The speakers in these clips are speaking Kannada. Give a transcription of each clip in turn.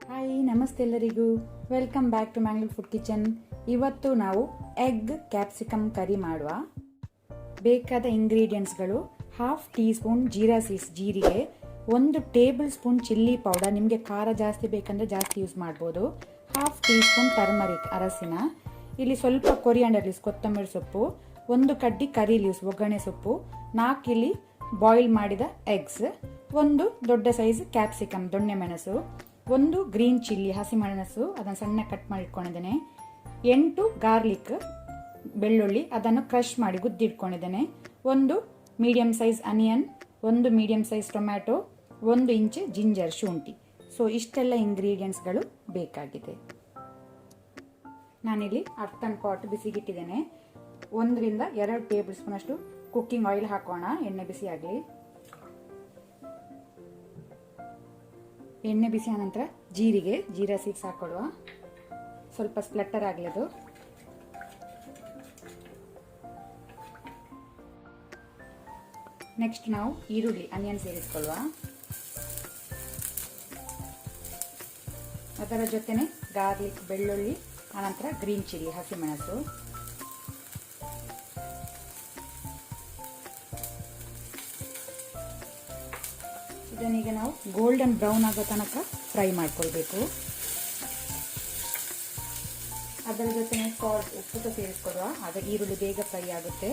ಹಾಯ್, ನಮಸ್ತೆ ಎಲ್ಲರಿಗೂ. Welcome back to Mangalore food kitchen. ಇವತ್ತು ನಾವು ಎಗ್ ಕ್ಯಾಪ್ಸಿಕಮ್ ಕರಿ ಮಾಡುವ. ಬೇಕಾದ ಇಂಗ್ರೀಡಿಯೆಂಟ್ಸ್ಗಳು: ಹಾಫ್ ಟೀ ಸ್ಪೂನ್ ಜೀರಾ ಜೀರಿಗೆ, 1 ಟೇಬಲ್ ಸ್ಪೂನ್ ಚಿಲ್ಲಿ ಪೌಡರ್, ನಿಮಗೆ ಖಾರ ಜಾಸ್ತಿ ಬೇಕಂದರೆ ಜಾಸ್ತಿ ಯೂಸ್ ಮಾಡ್ಬೋದು, ಹಾಫ್ ಟೀ ಸ್ಪೂನ್ ಟರ್ಮರಿಕ್ ಅರಸಿನ, ಇಲ್ಲಿ ಸ್ವಲ್ಪ ಕೊರಿಯಾಂಡರ್ ಲೀವ್ಸ್ ಕೊತ್ತಂಬರಿ ಸೊಪ್ಪು, 1 ಕಡ್ಡಿ ಕರಿ ಲೀವ್ಸ್ ಒಗ್ಗರಣೆ ಸೊಪ್ಪು, 4 ಇಲ್ಲಿ ಬಾಯ್ಲ್ ಮಾಡಿದ ಎಗ್ಸ್, 1 ದೊಡ್ಡ ಸೈಜ್ ಕ್ಯಾಪ್ಸಿಕಮ್ ದೊಣ್ಣೆ ಮೆಣಸು, 1 ಗ್ರೀನ್ ಚಿಲ್ಲಿ ಹಸಿಮೆಣಸು ಅದನ್ನು ಸಣ್ಣ ಕಟ್ ಮಾಡಿ ಇಟ್ಕೊಂಡಿದ್ದೇನೆ, 8 ಗಾರ್ಲಿಕ್ ಬೆಳ್ಳುಳ್ಳಿ ಅದನ್ನು ಕ್ರಷ್ ಮಾಡಿ ಗುದ್ದಿಟ್ಕೊಂಡಿದ್ದೇನೆ, 1 medium size onion, 1 medium size tomato, 1 inch ginger ಶುಂಠಿ. ಸೊ ಇಷ್ಟೆಲ್ಲ ಇಂಗ್ರೀಡಿಯೆಂಟ್ಸ್ಗಳು ಬೇಕಾಗಿದೆ. ನಾನಿಲ್ಲಿ ಅರ್ಥನ್ ಪಾಟ್ ಬಿಸಿಗಿಟ್ಟಿದ್ದೇನೆ. 1 ರಿಂದ 2 ಟೇಬಲ್ ಸ್ಪೂನ್ ಅಷ್ಟು ಕುಕ್ಕಿಂಗ್ ಆಯಿಲ್ ಹಾಕೋಣ. ಎಣ್ಣೆ ಬಿಸಿ ಆಗಲಿ. ಎಣ್ಣೆ ಬಿಸಿ ಆದ ನಂತರ ಜೀರಾ ಸೀಡ್ಸ್ ಹಾಕೊಳ್ಳುವ. ಸ್ವಲ್ಪ ಸ್ಪ್ಲಟ್ಟರ್ ಆಗಲಿ ಅದು. ನೆಕ್ಸ್ಟ್ ನಾವು ಈರುಳ್ಳಿ ಆನಿಯನ್ ಸೇರಿಸ್ಕೊಳ್ಳುವ. ಅದರ ಜೊತೆನೆ ಗಾರ್ಲಿಕ್ ಬೆಳ್ಳುಳ್ಳಿ, ಆನಂತರ ಗ್ರೀನ್ ಚಿಲ್ಲಿ ಹಸಿಮೆಣಸು, ಇದನ್ನೀಗ ನಾವು ಗೋಲ್ಡನ್ ಬ್ರೌನ್ ಆಗೋ ತನಕ ಫ್ರೈ ಮಾಡ್ಕೊಳ್ಬೇಕು. ಅದರ ಜೊತೆ ಸಾಲ್ಟ್ ಉಪ್ಪು ಸೇರಿಸ್ಕೊಡುವ. ಆಗ ಈರುಳ್ಳಿ ಬೇಗ ಫ್ರೈ ಆಗುತ್ತೆ.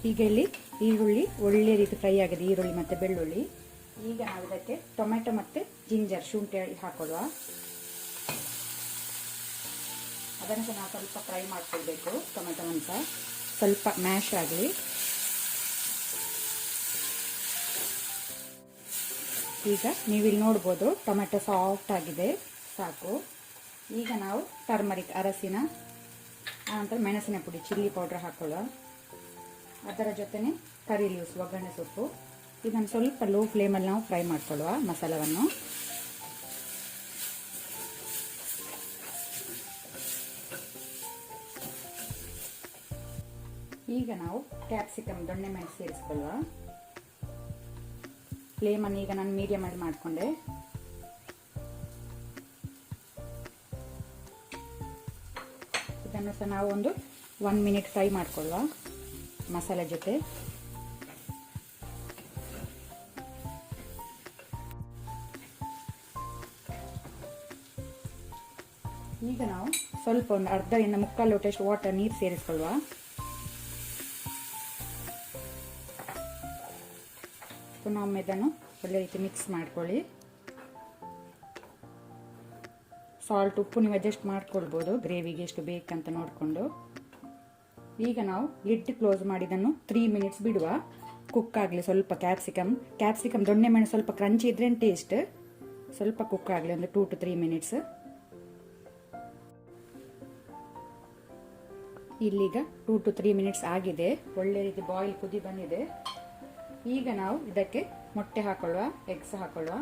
ಈಗ ಇಲ್ಲಿ ಈರುಳ್ಳಿ ಒಳ್ಳೆ ರೀತಿ ಫ್ರೈ ಆಗಿದೆ, ಈರುಳ್ಳಿ ಮತ್ತೆ ಬೆಳ್ಳುಳ್ಳಿ. ಈಗ ನಾವು ಇದಕ್ಕೆ ಟೊಮೆಟೊ ಮತ್ತೆ ಜಿಂಜರ್ ಶುಂಠಿ ಹಾಕೊಳ್ಳುವ. ಅದನ್ನು ನಾವು ಸ್ವಲ್ಪ ಫ್ರೈ ಮಾಡ್ಕೊಳ್ಬೇಕು. ಟೊಮೆಟೊವನ್ನು ಸಹ ಸ್ವಲ್ಪ ಮ್ಯಾಶ್ ಆಗಲಿ. ಈಗ ನೀವಿಲ್ಲಿ ನೋಡ್ಬೋದು ಟೊಮೆಟೊ ಸಾಫ್ಟ್ ಆಗಿದೆ, ಸಾಕು. ಈಗ ನಾವು ಟರ್ಮರಿಕ್ ಅರಸಿನ, ಆನಂತರ ಮೆಣಸಿನ ಪುಡಿ ಚಿಲ್ಲಿ ಪೌಡರ್ ಹಾಕೊಳ್ಳುವ. ಅದರ ಜೊತೆನೆ ಕರಿ ಲೀವ್ಸ್ ಒಗ್ಗರಣೆ ಸೊಪ್ಪು. ಇದನ್ನು ಸ್ವಲ್ಪ ಲೋ ಫ್ಲೇಮಲ್ಲಿ ನಾವು ಫ್ರೈ ಮಾಡ್ಕೊಳ್ಳುವ ಮಸಾಲವನ್ನು. ಈಗ ನಾವು ಕ್ಯಾಪ್ಸಿಕಮ್ ದೊಣ್ಣೆ ಮೆಣಸು ಸೇರಿಸ್ಕೊಳ್ಳುವ. ಫ್ಲೇಮನ್ನು ಈಗ ನಾನು ಮೀಡಿಯಮ್ ಆಗಿ ಮಾಡಿಕೊಂಡೆ. ಇದನ್ನು ಸಹ ನಾವು 1 ಮಿನಿಟ್ ಫ್ರೈ ಮಾಡಿಕೊಳ್ಳುವ ಮಸಾಲೆ ಜೊತೆ. ಈಗ ನಾವು ಸ್ವಲ್ಪ 1/2 ರಿಂದ 3/4 ಲೋಟಷ್ಟು ವಾಟರ್ ನೀರು ಸೇರಿಸ್ಕೊಳ್ಳುವ. ಪುನೊಮ್ಮೆ ಇದನ್ನು ಒಳ್ಳೆ ರೀತಿ ಮಿಕ್ಸ್ ಮಾಡ್ಕೊಳ್ಳಿ. ಸಾಲ್ಟ್ ಉಪ್ಪು ನೀವು ಅಡ್ಜಸ್ಟ್ ಮಾಡ್ಕೊಳ್ಬೋದು, ಗ್ರೇವಿಗೆ ಎಷ್ಟು ಬೇಕಂತ ನೋಡಿಕೊಂಡು. ಈಗ ನಾವು ಲಿಡ್ ಕ್ಲೋಸ್ ಮಾಡಿ ಇದನ್ನು 3 ಮಿನಿಟ್ಸ್ ಬಿಡುವ. ಕುಕ್ ಆಗಲಿ ಸ್ವಲ್ಪ ಕ್ಯಾಪ್ಸಿಕಮ್ ದೊಣ್ಣೆ ಮೆಣಸು ಸ್ವಲ್ಪ ಕ್ರಂಚಿ ಇದ್ರೆ ಟೇಸ್ಟ್. ಸ್ವಲ್ಪ ಕುಕ್ ಆಗಲಿ, 2 to 3 ಮಿನಿಟ್ಸ್. ಇಲ್ಲಿಗ 2 to 3 ಮಿನಿಟ್ಸ್ ಆಗಿದೆ. ಒಳ್ಳೆ ರೀತಿ ಬಾಯ್ಲ್ ಕುದಿ ಬಂದಿದೆ. ಈಗ ನಾವು ಇದಕ್ಕೆ ಮೊಟ್ಟೆ ಹಾಕೊಳ್ಳುವ, ಎಗ್ಸ್ ಹಾಕೊಳ್ಳುವ.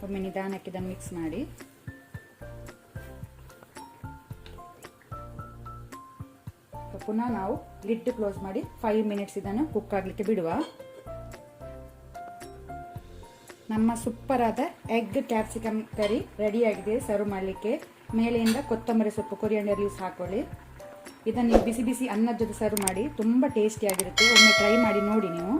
ಒಮ್ಮೆ ನಿಧಾನಕ್ಕೆ ಇದನ್ನು ಮಿಕ್ಸ್ ಮಾಡಿ. ಪುನಃ ನಾವು ಲಿಡ್ ಕ್ಲೋಸ್ ಮಾಡಿ 5 ಮಿನಿಟ್ಸ್ ಇದನ್ನು ಕುಕ್ ಆಗಲಿಕ್ಕೆ ಬಿಡುವ. ನಮ್ಮ ಸೂಪರ್ ಆದ ಎಗ್ ಕ್ಯಾಪ್ಸಿಕಮ್ ಕರಿ ರೆಡಿಯಾಗಿದೆ ಸರ್ವ್ ಮಾಡಲಿಕ್ಕೆ. ಮೇಲೆಯಿಂದ ಕೊತ್ತಂಬರಿ ಸೊಪ್ಪು ಕೊರಿಯಾಂಡರ್ ಲೀವ್ಸ್ ಹಾಕೊಳ್ಳಿ. ಇದನ್ನು ಬಿಸಿ ಬಿಸಿ ಅನ್ನದ ಜೊತೆ ಸರ್ವ್ ಮಾಡಿ, ತುಂಬ ಟೇಸ್ಟಿಯಾಗಿರುತ್ತೆ. ಒಮ್ಮೆ ಟ್ರೈ ಮಾಡಿ ನೋಡಿ ನೀವು.